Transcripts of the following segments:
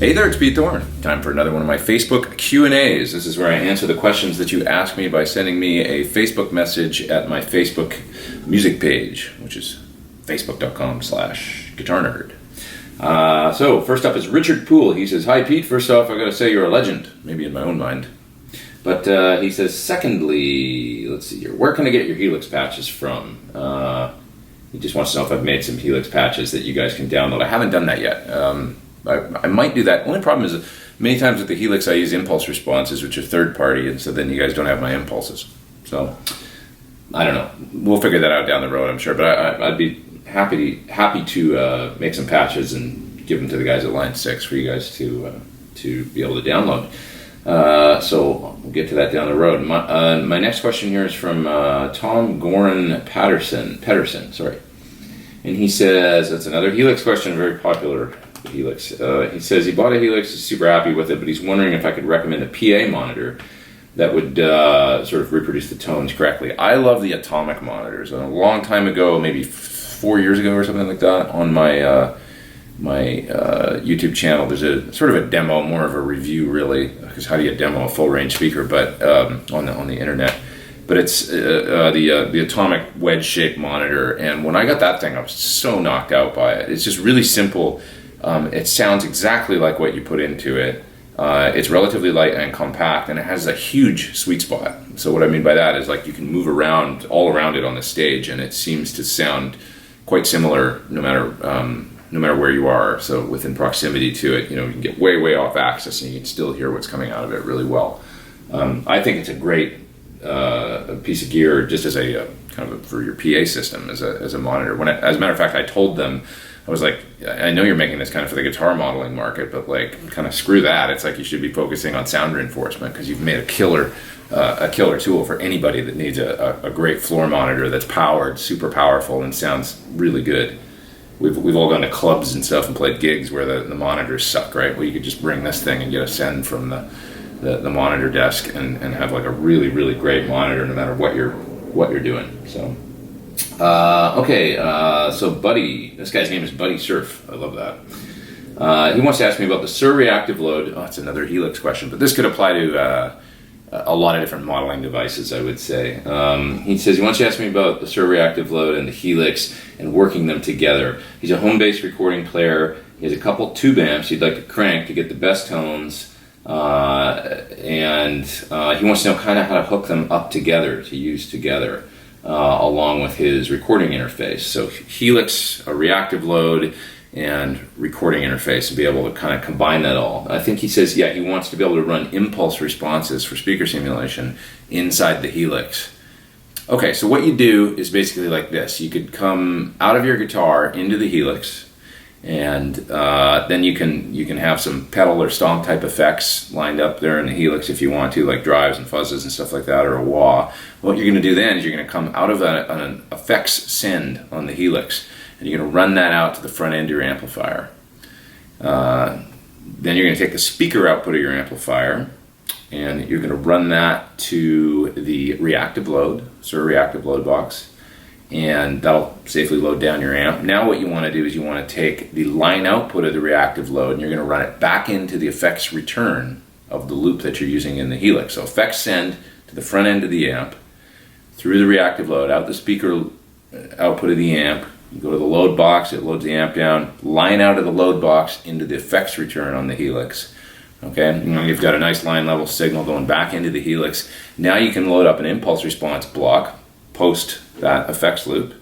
Hey there, it's Pete Thorn. Time for another one of my Facebook Q&As. This is where I answer the questions that you ask me by sending me a Facebook message at my Facebook music page, which is facebook.com/guitarnerd. So first up is Richard Poole. He says, "Hi Pete, first off I gotta say you're a legend," maybe in my own mind. But he says, secondly, let's see here, where can I get your Helix patches from? He just wants to know if I've made some Helix patches that you guys can download. I haven't done that yet. I might do that. Only problem is many times with the Helix I use impulse responses, which are third party, and so then you guys don't have my impulses. So I don't know. We'll figure that out down the road, I'm sure. But I'd be happy to make some patches and give them to the guys at Line 6 for you guys to be able to download. So we'll get to that down the road. My next question here is from Tom Goran Pedersen, sorry. And he says, that's another Helix question, very popular Helix. He says he bought a Helix, he's super happy with it, but he's wondering if I could recommend a PA monitor that would sort of reproduce the tones correctly. I love the atomic monitors. A long time ago, maybe 4 years ago or something like that, on my YouTube channel, there's a sort of a demo, more of a review really, because how do you demo a full range speaker, but on the internet. But it's the atomic wedge shaped monitor, and when I got that thing I was so knocked out by it. It's just really simple. It sounds exactly like what you put into it. It's relatively light and compact, and it has a huge sweet spot. So what I mean by that is, like, you can move around all around it on the stage, and it seems to sound quite similar no matter where you are. So within proximity to it, you can get way off axis, and you can still hear what's coming out of it really well. I think it's a great piece of gear, just as a kind of for your PA system as a monitor. As a matter of fact, I told them, I was like, I know you're making this kind of for the guitar modeling market, but like, kind of screw that. It's like you should be focusing on sound reinforcement, because you've made a killer tool for anybody that needs a great floor monitor that's powered, super powerful, and sounds really good. We've all gone to clubs and stuff and played gigs where the monitors suck, right? Well, you could just bring this thing and get a send from the monitor desk and have like a really great monitor no matter what you're doing. So. So Buddy, this guy's name is Buddy Surf. I love that. He wants to ask me about the Sur reactive load. Oh, it's another Helix question, but this could apply to a lot of different modeling devices, I would say. He says he wants to ask me about the Sur reactive load and the Helix and working them together. He's a home-based recording player. He has a couple tube amps he'd like to crank to get the best tones, and he wants to know kind of how to hook them up together to use together. Along with his recording interface. So Helix, a reactive load, and recording interface, and be able to kind of combine that all. I think he says, he wants to be able to run impulse responses for speaker simulation inside the Helix. Okay, so what you do is basically like this. You could come out of your guitar into the Helix, and then you can have some pedal or stomp type effects lined up there in the Helix if you want to, like drives and fuzzes and stuff like that, or a wah. What you're going to do then is you're going to come out of an effects send on the Helix, and you're going to run that out to the front end of your amplifier. Then you're going to take the speaker output of your amplifier, and you're going to run that to the reactive load, Sur reactive load box, and that'll safely load down your amp. Now what you want to do is you want to take the line output of the reactive load, and you're going to run it back into the effects return of the loop that you're using in the Helix. So effects send to the front end of the amp, through the reactive load, out the speaker output of the amp, you go to the load box, it loads the amp down, line out of the load box into the effects return on the Helix. Okay, you've got a nice line level signal going back into the Helix. Now you can load up an impulse response block, post that effects loop,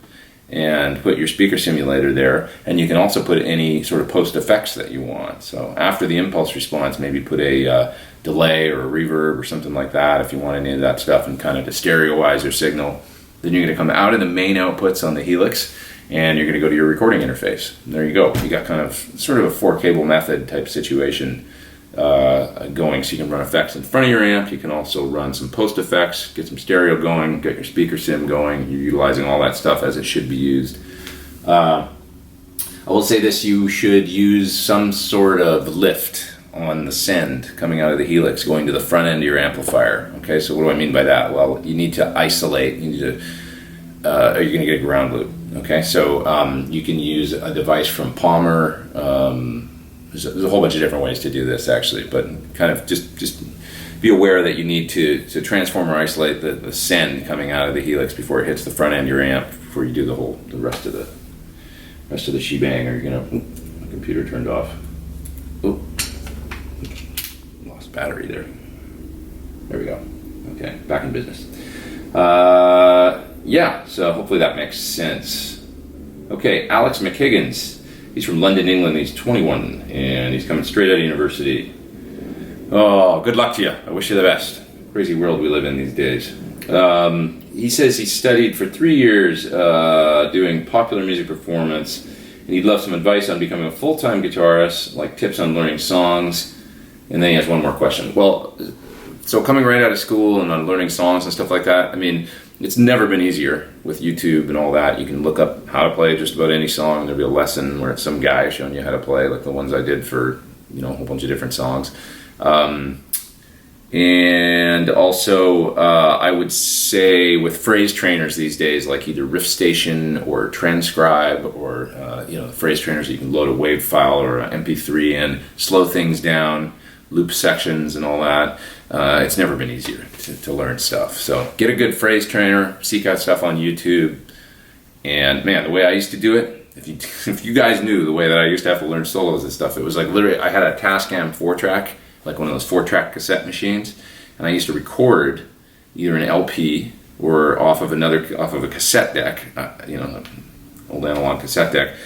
and put your speaker simulator there, and you can also put any sort of post effects that you want. So after the impulse response, maybe put a delay or a reverb or something like that if you want any of that stuff, and kind of to stereoize your signal. Then you're going to come out of the main outputs on the Helix, and you're going to go to your recording interface. And there you go. You got kind of sort of a 4-cable method type situation going, so you can run effects in front of your amp. You can also run some post effects, get some stereo going, get your speaker sim going. You're utilizing all that stuff as it should be used. I will say this: you should use some sort of lift on the send coming out of the Helix going to the front end of your amplifier. Okay, so what do I mean by that? Well, you need to isolate. You need to you're going to get a ground loop. Okay, so you can use a device from Palmer. there's a whole bunch of different ways to do this actually, but kind of just be aware that you need to transform or isolate the send coming out of the Helix before it hits the front end of your amp, before you do the rest of the shebang, or you're gonna, the computer turned off. Oh, lost battery there. There we go. Okay, back in business. Yeah, so hopefully that makes sense. Okay, Alex McHiggins. He's from London, England. He's 21, and he's coming straight out of university. Oh, good luck to you. I wish you the best. Crazy world we live in these days. He says he studied for 3 years doing popular music performance, and he'd love some advice on becoming a full-time guitarist, like tips on learning songs. And then he has one more question. Well, so coming right out of school and on learning songs and stuff like that, I mean, it's never been easier with YouTube and all that. You can look up how to play just about any song. There'll be a lesson where it's some guy showing you how to play, like the ones I did for, a whole bunch of different songs. And also, I would say with phrase trainers these days, like either Riff Station or Transcribe, or the phrase trainers that you can load a WAV file or an MP3 in, slow things down, loop sections and all that. It's never been easier to learn stuff. So get a good phrase trainer, seek out stuff on YouTube, and man, the way I used to do it, if you guys knew the way that I used to have to learn solos and stuff, it was like literally I had a Tascam 4-track, like one of those 4-track cassette machines, and I used to record either an LP or off of a cassette deck, old analog cassette deck,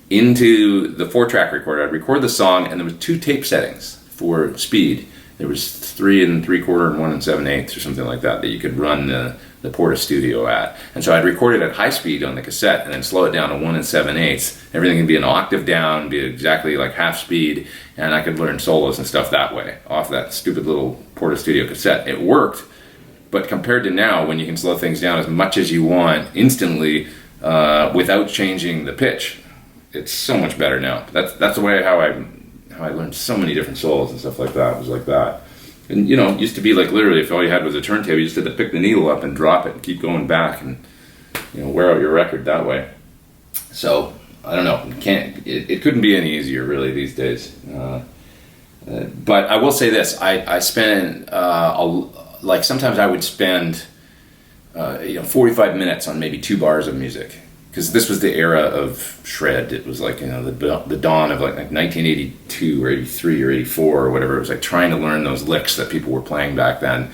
into the 4-track recorder. I'd record the song, and there was 2 tape settings for speed. There was 3 3/4 and 1 7/8 or something like that you could run the Porta Studio at. And so I'd record it at high speed on the cassette and then slow it down to 1 7/8. Everything can be an octave down, be exactly like half speed, and I could learn solos and stuff that way off that stupid little Porta Studio cassette. It worked, but compared to now, when you can slow things down as much as you want instantly without changing the pitch, it's so much better now. That's the way how I learned so many different solos and stuff like that. It was like that. And it used to be like literally if all you had was a turntable, you just had to pick the needle up and drop it and keep going back and wear out your record that way. So I don't know, it couldn't be any easier really these days. But I will say this, I spend like sometimes I would spend 45 minutes on maybe 2 bars of music. Because this was the era of shred. It was like, the dawn of like 1982 or 83 or 84 or whatever. It was like trying to learn those licks that people were playing back then.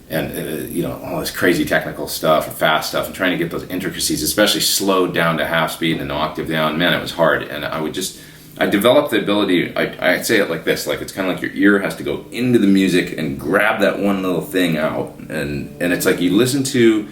And, all this crazy technical stuff, or fast stuff, and trying to get those intricacies, especially slowed down to half speed and an octave down. Man, it was hard. And I developed the ability, I'd say it like this, like it's kind of like your ear has to go into the music and grab that one little thing out. And it's like you listen to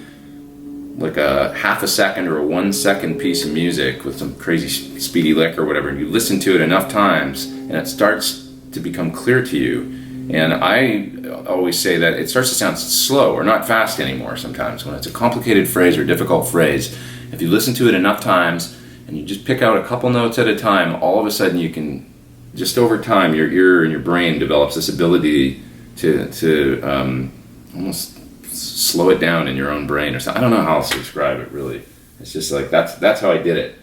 like a half a second or a 1 second piece of music with some crazy speedy lick or whatever, and you listen to it enough times and it starts to become clear to you. And I always say that it starts to sound slow or not fast anymore sometimes when it's a complicated phrase or difficult phrase. If you listen to it enough times and you just pick out a couple notes at a time, all of a sudden you can, just over time, your ear and your brain develops this ability to almost slow it down in your own brain or something. I don't know how else to describe it really. It's just like that's how I did it.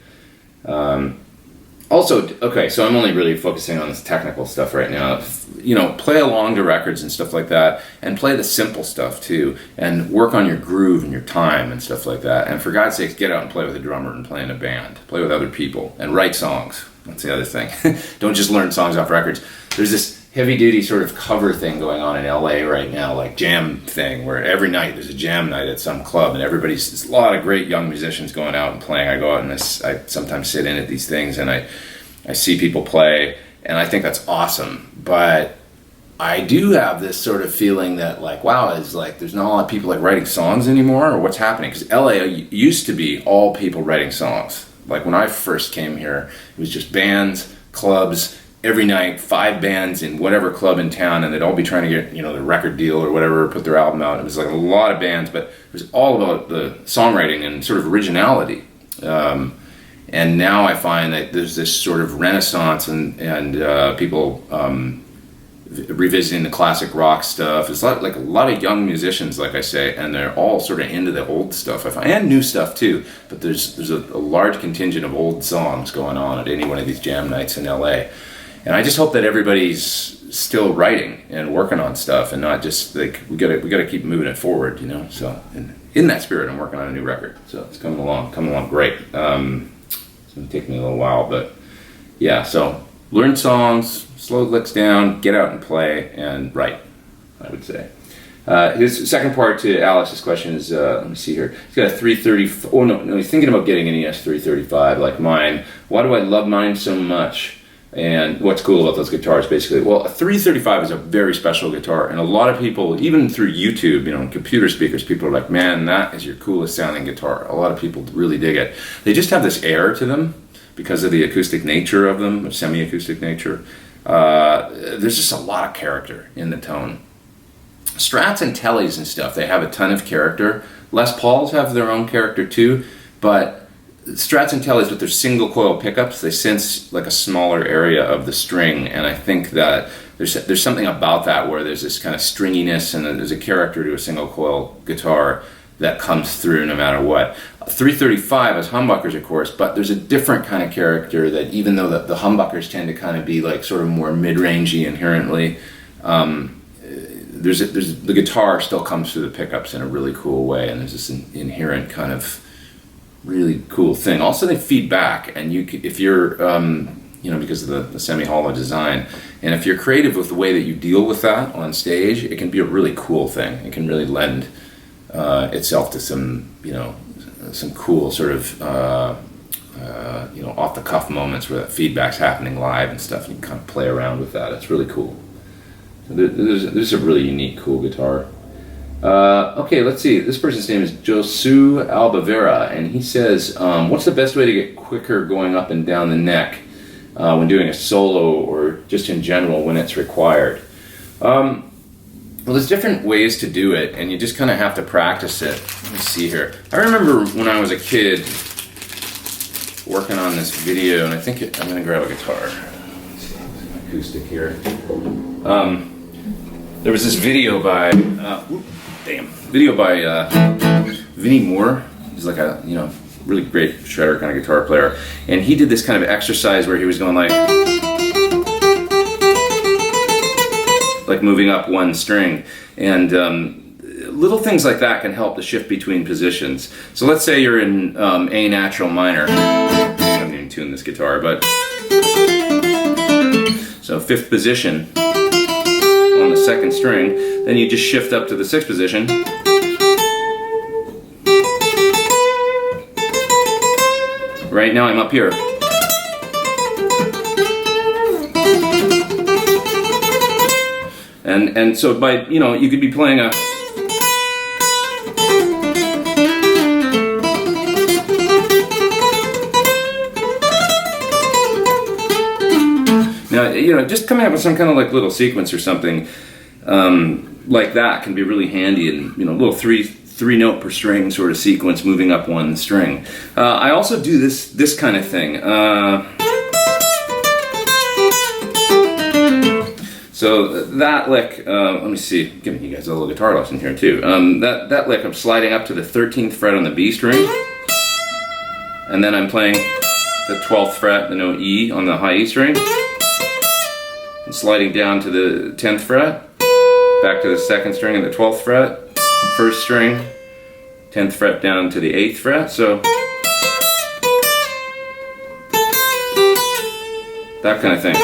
Also, okay, so I'm only really focusing on this technical stuff right now. Play along to records and stuff like that, and play the simple stuff too, and work on your groove and your time and stuff like that. And for God's sakes, get out and play with a drummer and play in a band. Play with other people and write songs. That's the other thing. Don't just learn songs off records. There's this heavy-duty sort of cover thing going on in LA right now, like jam thing, where every night there's a jam night at some club, and there's a lot of great young musicians going out and playing. I go out and I sometimes sit in at these things, and I see people play, and I think that's awesome. But I do have this sort of feeling that, like, wow, it's like there's not a lot of people like writing songs anymore, or what's happening? Because LA used to be all people writing songs. Like when I first came here, it was just bands, clubs, every night, 5 bands in whatever club in town, and they'd all be trying to get, the record deal or whatever, put their album out. It was like a lot of bands, but it was all about the songwriting and sort of originality. And now I find that there's this sort of renaissance and people revisiting the classic rock stuff. It's like a lot of young musicians, like I say, and they're all sort of into the old stuff, I find, and new stuff too. But there's a large contingent of old songs going on at any one of these jam nights in LA. And I just hope that everybody's still writing and working on stuff, and not just like we gotta keep moving it forward, you know. So in that spirit, I'm working on a new record, so it's coming along great. It's gonna take me a little while, but yeah. So learn songs, slow licks down, get out and play, and write, I would say. His second part to Alex's question is, let me see here. He's got a 330. Oh no, he's thinking about getting an ES 335 like mine. Why do I love mine so much? And what's cool about those guitars, basically? Well, a 335 is a very special guitar, and a lot of people, even through YouTube, you know, computer speakers, people are like, "Man, that is your coolest sounding guitar." A lot of people really dig it. They just have this air to them because of the acoustic nature of them, or semi-acoustic nature. There's just a lot of character in the tone. Strats and Tellys and stuff, they have a ton of character. Les Pauls have their own character too, but Strats and Tellys with their single coil pickups, they sense like a smaller area of the string, and I think that there's something about that where there's this kind of stringiness, and there's a character to a single coil guitar that comes through no matter what. 335 has humbuckers, of course, but there's a different kind of character that, even though the humbuckers tend to kind of be like sort of more mid-rangey inherently, the guitar still comes through the pickups in a really cool way, and there's this inherent kind of really cool thing. Also, they feed back, and if you're, because of the semi-hollow design, and if you're creative with the way that you deal with that on stage, it can be a really cool thing. It can really lend itself to some cool sort of, off-the-cuff moments where that feedback's happening live and stuff, and you can kind of play around with that. It's really cool. There's a really unique, cool guitar. Okay, let's see. This person's name is Josu Albavera, and he says, what's the best way to get quicker going up and down the neck when doing a solo, or just in general when it's required? Well, there's different ways to do it, and you just kind of have to practice it. Let me see here. I remember when I was a kid working on this video, and I'm going to grab a guitar. Let's see, there's an acoustic here. There was this video by Vinnie Moore. He's like a really great shredder kind of guitar player, and he did this kind of exercise where he was going like moving up one string, and little things like that can help the shift between positions. So let's say you're in A natural minor. I haven't even tuned this guitar, but so 5th position on the 2nd string, then you just shift up to the 6th position. Right now I'm up here. And so by, you could be playing a now, just coming up with some kind of like little sequence or something like that can be really handy, and little three note per string sort of sequence moving up one string. I also do this kind of thing. So that lick, let me see, giving you guys a little guitar lesson here too. That lick, I'm sliding up to the 13th fret on the B string, and then I'm playing the 12th fret, the note E on the high E string, and sliding down to the 10th fret, back to the 2nd string and the 12th fret, 1st string, 10th fret down to the 8th fret, so that kind of thing.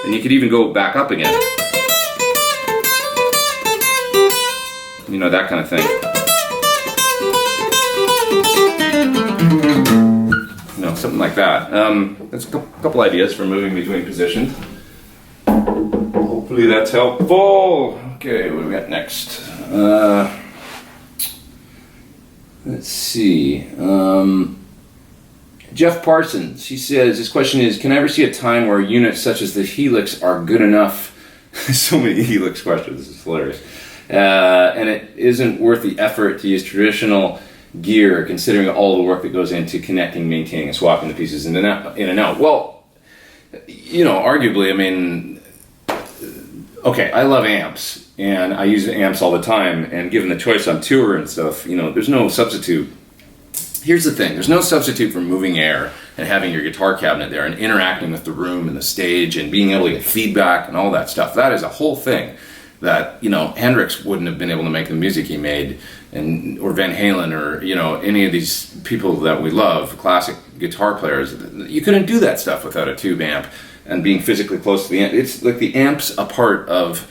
And you could even go back up again. That kind of thing. Something like that. That's a couple ideas for moving between positions. Hopefully that's helpful. Okay, what do we got next? Let's see. Jeff Parsons, he says, his question is, can I ever see a time where units such as the Helix are good enough? So many Helix questions, this is hilarious. And it isn't worth the effort to use traditional gear, considering all the work that goes into connecting, maintaining, and swapping the pieces in and out. Well, arguably, okay, I love amps, and I use amps all the time, and given the choice on tour and stuff, there's no substitute Here's the thing, there's no substitute for moving air and having your guitar cabinet there and interacting with the room and the stage and being able to get feedback and all that stuff. That is a whole thing that, you know, Hendrix wouldn't have been able to make the music he made, and or Van Halen, or, you know, any of these people that we love, classic guitar players. You couldn't do that stuff without a tube amp and being physically close to the amp. It's like the amp's a part of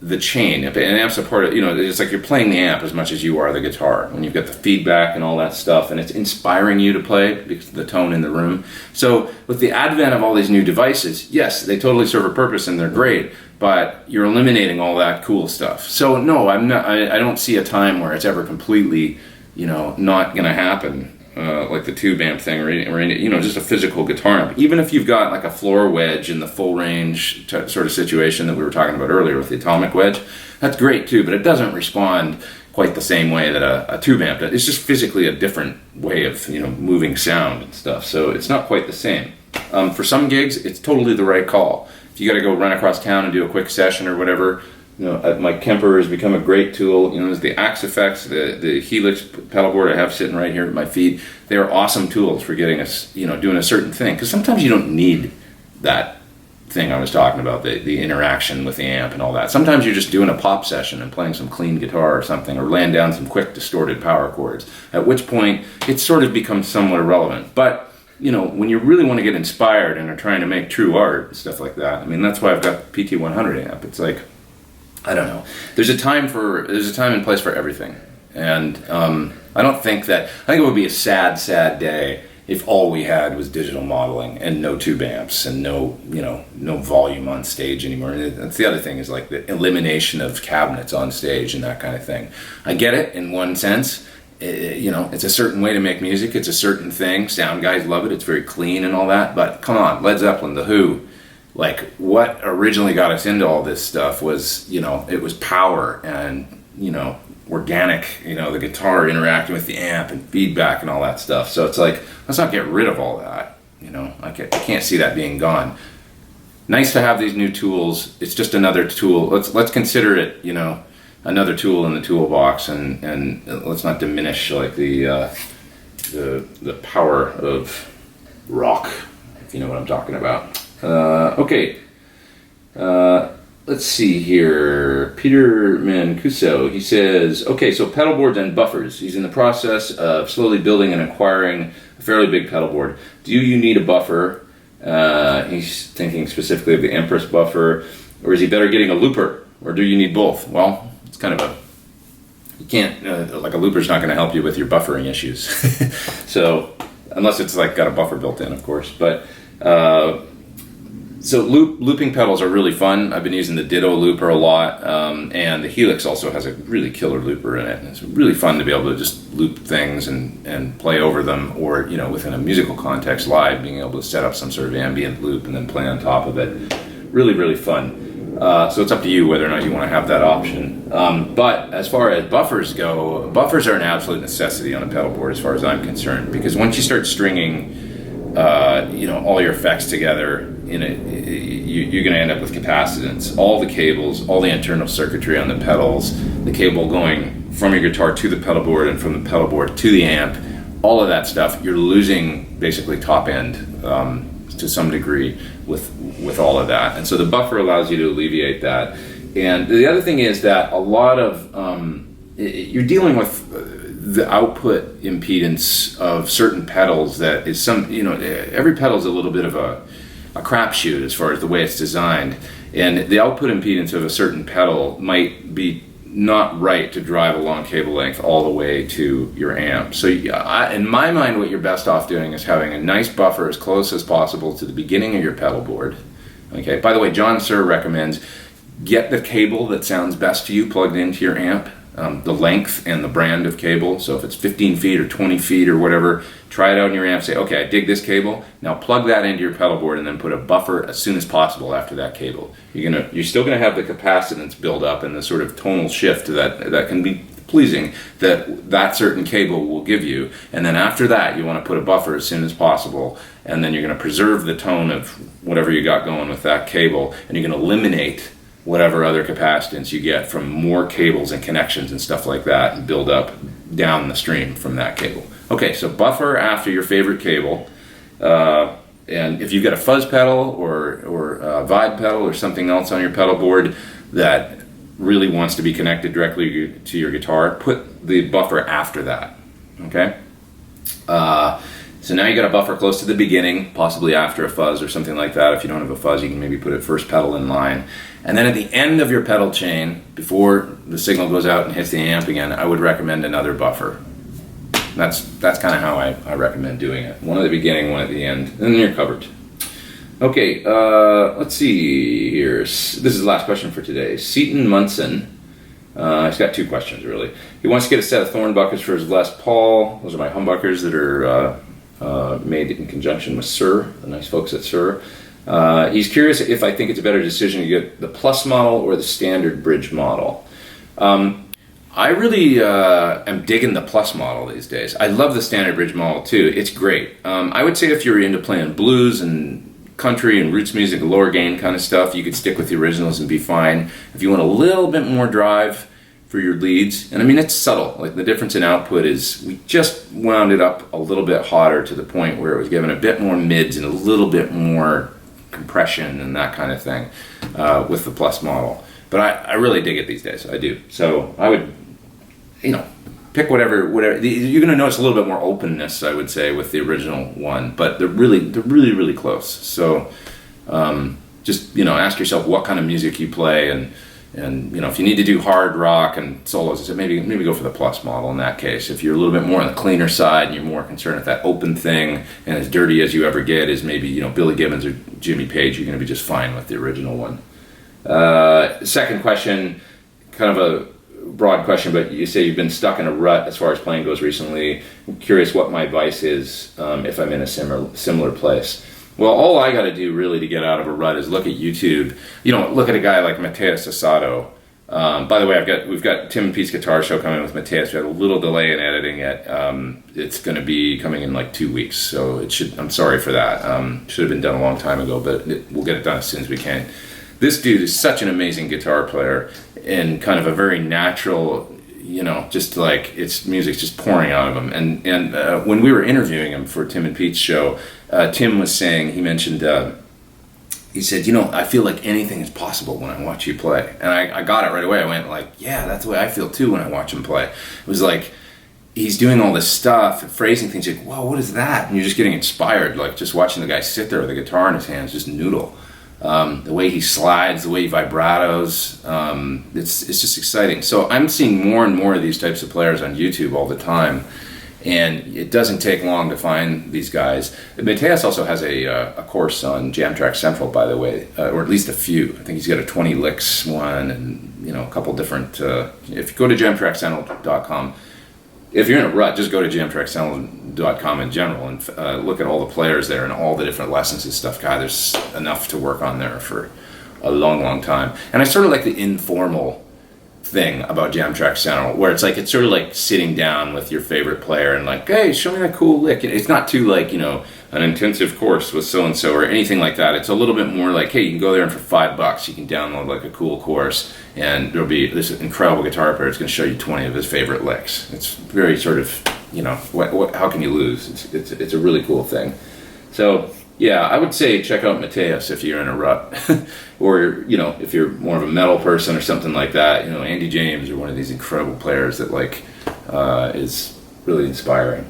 the chain. An amp's a part of, you know, it's like you're playing the amp as much as you are the guitar, when you've got the feedback and all that stuff, and it's inspiring you to play because of the tone in the room. So with the advent of all these new devices, yes, they totally serve a purpose and they're great, but you're eliminating all that cool stuff. So no, I don't see a time where it's ever completely, you know, not going to happen. Like the tube amp thing, or you know, just a physical guitar amp. Even if you've got like a floor wedge in the full range sort of situation that we were talking about earlier with the atomic wedge, that's great too, but it doesn't respond quite the same way that a tube amp does. It's just physically a different way of, you know, moving sound and stuff, so it's not quite the same. For some gigs, it's totally the right call. If you got to go run across town and do a quick session or whatever, you know, my Kemper has become a great tool. You know, there's the Axe Effects, the Helix pedal board I have sitting right here at my feet. They are awesome tools for getting us, you know, doing a certain thing. Because sometimes you don't need that thing I was talking about, the interaction with the amp and all that. Sometimes you're just doing a pop session and playing some clean guitar or something, or laying down some quick distorted power chords, at which point it sort of becomes somewhat irrelevant. But, you know, when you really want to get inspired and are trying to make true art and stuff like that, I mean, that's why I've got the PT100 amp. It's like, I don't know. There's a time and place for everything, and I think it would be a sad, sad day if all we had was digital modeling and no tube amps and no volume on stage anymore. And that's the other thing, is like the elimination of cabinets on stage and that kind of thing. I get it in one sense. You know, it's a certain way to make music. It's a certain thing. Sound guys love it. It's very clean and all that. But come on, Led Zeppelin, The Who. Like, what originally got us into all this stuff was, you know, it was power and, you know, organic, you know, the guitar interacting with the amp and feedback and all that stuff. So it's like, let's not get rid of all that, you know. I can't see that being gone. Nice to have these new tools. It's just another tool. Let's consider it, you know, another tool in the toolbox, and let's not diminish like the power of rock, if you know what I'm talking about. Okay, let's see here. Peter Mancuso, he says, okay, so pedal boards and buffers. He's in the process of slowly building and acquiring a fairly big pedal board. Do you need a buffer? He's thinking specifically of the Empress buffer, or is he better getting a looper, or do you need both? Well, it's kind of you can't, like a looper's not going to help you with your buffering issues. So, unless it's like got a buffer built in, of course, but, so looping pedals are really fun. I've been using the Ditto looper a lot, and the Helix also has a really killer looper in it. And it's really fun to be able to just loop things and play over them, or, you know, within a musical context live, being able to set up some sort of ambient loop and then play on top of it. Really, really fun. So it's up to you whether or not you want to have that option. But as far as buffers go, buffers are an absolute necessity on a pedal board as far as I'm concerned, because once you start stringing you know, all your effects together in it, you're going to end up with capacitance. All the cables, all the internal circuitry on the pedals, the cable going from your guitar to the pedal board and from the pedal board to the amp, all of that stuff, you're losing basically top end to some degree with all of that. And so the buffer allows you to alleviate that. And the other thing is that a lot of you're dealing with the output impedance of certain pedals that is some, you know, every pedal is a little bit of a crapshoot as far as the way it's designed, and the output impedance of a certain pedal might be not right to drive a long cable length all the way to your amp. So in my mind, what you're best off doing is having a nice buffer as close as possible to the beginning of your pedal board. Okay, by the way, John Suhr recommends get the cable that sounds best to you plugged into your amp. The length and the brand of cable. So if it's 15 feet or 20 feet or whatever, try it out in your amp. Say, okay, I dig this cable. Now plug that into your pedal board and then put a buffer as soon as possible after that cable. You're still going to have the capacitance build up and the sort of tonal shift that can be pleasing that certain cable will give you. And then after that, you want to put a buffer as soon as possible. And then you're going to preserve the tone of whatever you got going with that cable, and you're going to eliminate whatever other capacitance you get from more cables and connections and stuff like that, and build up down the stream from that cable. Okay, so buffer after your favorite cable, and if you've got a fuzz pedal or a vibe pedal or something else on your pedal board that really wants to be connected directly to your guitar, put the buffer after that. Okay, so now you got a buffer close to the beginning, possibly after a fuzz or something like that. If you don't have a fuzz, you can maybe put it first pedal in line, and then at the end of your pedal chain, before the signal goes out and hits the amp again, I would recommend another buffer. That's kind of how I recommend doing it. One at the beginning, one at the end, and then you're covered. Okay, let's see here. This is the last question for today. Seaton Munson. He's got two questions, really. He wants to get a set of thornbuckers for his Les Paul. Those are my humbuckers that are made in conjunction with Sir, the nice folks at Sir. He's curious if I think it's a better decision to get the Plus model or the standard bridge model. I really am digging the Plus model these days. I love the standard bridge model too. It's great. I would say if you're into playing blues and country and roots music, lower gain kind of stuff, you could stick with the originals and be fine. If you want a little bit more drive for your leads, and I mean it's subtle, like the difference in output is we just wound it up a little bit hotter to the point where it was giving a bit more mids and a little bit more compression and that kind of thing with the Plus model. But I really dig it these days. I do. So I would, pick whatever. You're going to notice a little bit more openness, I would say, with the original one. But they're really close. So just ask yourself what kind of music you play, and if you need to do hard rock and solos, maybe go for the Plus model in that case. If you're a little bit more on the cleaner side and you're more concerned with that open thing and as dirty as you ever get is maybe Billy Gibbons or Jimmy Page, you're going to be just fine with the original one. Second question, kind of a broad question, but you say you've been stuck in a rut as far as playing goes recently. I'm curious what my advice is if I'm in a similar place. Well, all I got to do really to get out of a rut is look at YouTube. Look at a guy like Mateus Asado. By the way, we've got Tim and Pete's Guitar Show coming with Mateus. We had a little delay in editing it. It's going to be coming in like 2 weeks, so it should. I'm sorry for that. Should have been done a long time ago, but we'll get it done as soon as we can. This dude is such an amazing guitar player and kind of a very natural, just like music's just pouring out of him. And when we were interviewing him for Tim and Pete's show, Tim was saying, he said, I feel like anything is possible when I watch you play. And I got it right away. I went like, yeah, that's the way I feel too when I watch him play. It was like, he's doing all this stuff, phrasing things, like, whoa, what is that? And you're just getting inspired, like just watching the guy sit there with a guitar in his hands, just noodle. The way he slides, the way he vibratos, it's just exciting. So I'm seeing more and more of these types of players on YouTube all the time, and it doesn't take long to find these guys. Mateus also has a course on Jam Track Central, by the way, or at least a few. I think he's got a 20 licks one, and a couple different. If you go to jamtrackcentral.com, if you're in a rut, just go to jamtrackcentral.com in general and look at all the players there and all the different lessons and stuff. God, there's enough to work on there for a long time. And I sort of like the informal thing about Jam Track Central, where it's sort of like sitting down with your favorite player and like, hey, show me that cool lick. It's not too like, an intensive course with so-and-so or anything like that. It's a little bit more like, hey, you can go there and for $5 you can download like a cool course and there'll be this incredible guitar player that's going to show you 20 of his favorite licks. It's very sort of, how can you lose? It's a really cool thing. So yeah, I would say check out Mateus if you're in a rut, or if you're more of a metal person or something like that. Andy James or one of these incredible players that is really inspiring.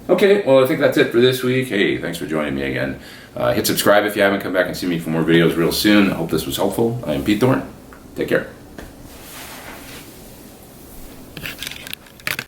Okay, well I think that's it for this week. Hey, thanks for joining me again. Hit subscribe if you haven't. Come back and see me for more videos real soon. I hope this was helpful. I am Pete Thorn. Take care.